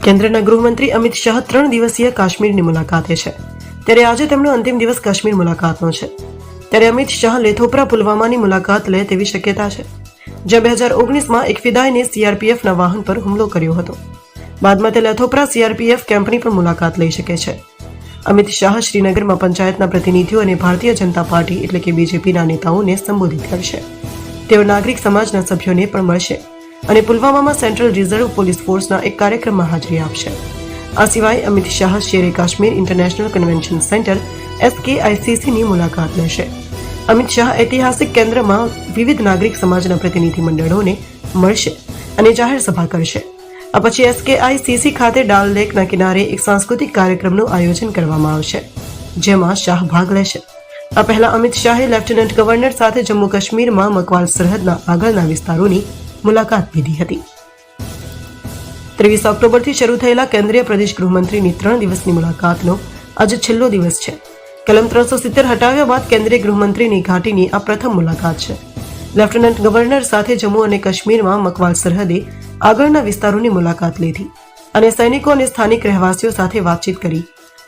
કેન્દ્રના ગૃહમંત્રી અમિત શાહ 3 દિવસીય કાશ્મીરની મુલાકાતે છે, ત્યારે આજે તેમનો અંતિમ દિવસ કાશ્મીર મુલાકાતનો છે. ત્યારે અમિત શાહ લેથોપરા પુલવામાની મુલાકાત લે તેવી શક્યતા છે, જ્યાં 2019માં એક ફિદાઈને સીઆરપીએફના વાહન પર હુમલો કર્યો હતો. બાદમાં તે લેથોપરા સીઆરપીએફ કેમ્પની પણ મુલાકાત લઈ શકે છે. અમિત શાહ શ્રીનગરમાં પંચાયતના પ્રતિનિધિઓ અને ભારતીય જનતા પાર્ટી એટલે કે બીજેપીના નેતાઓને સંબોધિત કરશે. તેઓ નાગરિક સમાજના સભ્યોને પણ મળશે અને પુલવામામાં સેન્ટ્રલ રિઝર્વ પોલીસ ફોર્સના એક કાર્યક્રમમાં હાજરી આપશે. આ સિવાય Amit Shah Sher-e Kashmir international convention centre SKICCની મુલાકાત લેશે. અમિત શાહ ઐતિહાસિક કેન્દ્રમાં વિવિધ નાગરિક સમાજના પ્રતિનિધિ મંડળોને મળશે અને જાહેર સભા કરશે. આ પછી SKICC ખાતે ડાલ લેકના કિનારે એક સાંસ્કૃતિક કાર્યક્રમનું આયોજન કરવામાં આવશે, જેમાં શાહ ભાગ લેશે. આ પહેલા અમિત શાહે લેફ્ટનન્ટ ગવર્નર સાથે જમ્મુ કાશ્મીરમાં મકવાલ સરહદના આગળના વિસ્તારોની મુલાકાત લીધી હતી. 23 ઓક્ટોબરથી શરૂ થયેલા કેન્દ્રીય પ્રદેશ ગૃહમંત્રીની 3 દિવસની મુલાકાતનો આજે છેલ્લો દિવસ છે. કલમ 370 હટાવ્યા બાદ કેન્દ્રીય ગૃહમંત્રીની ઘાટીની આ પ્રથમ મુલાકાત છે. લેફ્ટનન્ટ ગવર્નર સાથે જમ્મુ અને કાશ્મીરમાં મકવાલ સરહદે આગળના વિસ્તારોની મુલાકાત લીધી અને સૈનિકો અને સ્થાનિક રહેવાસીઓ સાથે વાતચીત કરી.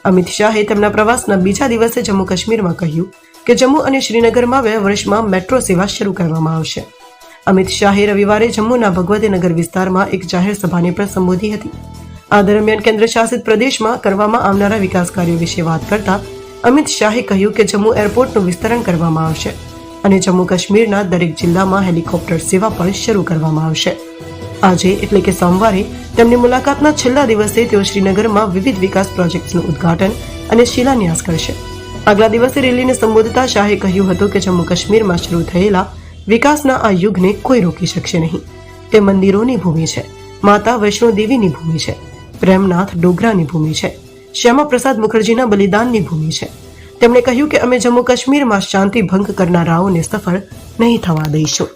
અમિત શાહે તેમના પ્રવાસના બીજા દિવસે જમ્મુ કાશ્મીરમાં કહ્યું કે જમ્મુ અને શ્રીનગરમાં 2 વર્ષમાં મેટ્રો સેવા શરૂ કરવામાં આવશે. અમિત શાહે રવિવારે જમ્મુના ભગવતીનગર વિસ્તારમાં એક જાહેર સભાને પણ સંબોધી હતી. આ દરમિયાન કેન્દ્ર શાસિત પ્રદેશમાં કરવામાં આવનારા વિકાસ કાર્યો વિશે વાત કરતા અમિત શાહે કહ્યું કે જમ્મુ એરપોર્ટનું વિસ્તરણ કરવામાં આવશે અને જમ્મુ કાશ્મીરના દરેક જિલ્લામાં હેલિકોપ્ટર સેવા પણ શરૂ કરવામાં આવશે. આજે એટલે કે સોમવારે તેમની મુલાકાતના છેલ્લા દિવસે તેઓ શ્રીનગરમાં વિવિધ વિકાસ પ્રોજેક્ટ્સનું ઉદ્ઘાટન અને શિલાન્યાસ કરશે. આગલા દિવસે રેલીને સંબોધતા શાહે કહ્યું હતું કે જમ્મુ કાશ્મીરમાં શરૂ થયેલા વિકાસના આ યુગને કોઈ રોકી શકશે નહીં. તે મંદિરોની ભૂમિ છે, માતા વૈષ્ણો દેવીની ભૂમિ છે, પ્રેમનાથ ડોગરાની ભૂમિ છે, શ્યામા પ્રસાદ મુખર્જીના બલિદાનની ભૂમિ છે. તેમણે કહ્યું કે અમે જમ્મુ કાશ્મીરમાં શાંતિ ભંગ કરનારાઓને સફળ નહીં થવા દઈશું.